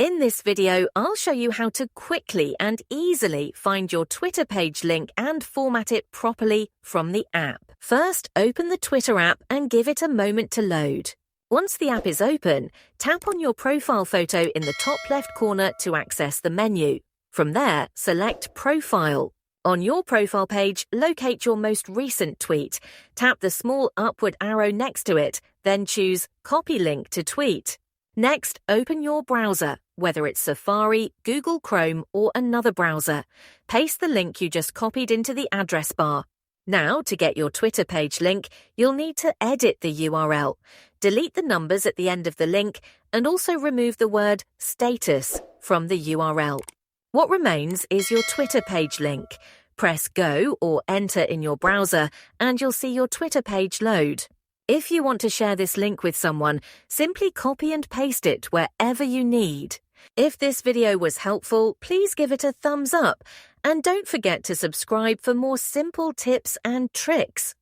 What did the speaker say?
In this video, I'll show you how to quickly and easily find your Twitter page link and format it properly from the app. First, open the Twitter app and give it a moment to load. Once the app is open, tap on your profile photo in the top left corner to access the menu. From there, select Profile. On your profile page, locate your most recent tweet. Tap the small upward arrow next to it, then choose Copy Link to Tweet. Next, open your browser, whether it's Safari, Google Chrome, or another browser. Paste the link you just copied into the address bar. Now, to get your Twitter page link, you'll need to edit the URL. Delete the numbers at the end of the link and also remove the word status from the URL. What remains is your Twitter page link. Press Go or Enter in your browser and you'll see your Twitter page load. If you want to share this link with someone, simply copy and paste it wherever you need. If this video was helpful, please give it a thumbs up and don't forget to subscribe for more simple tips and tricks.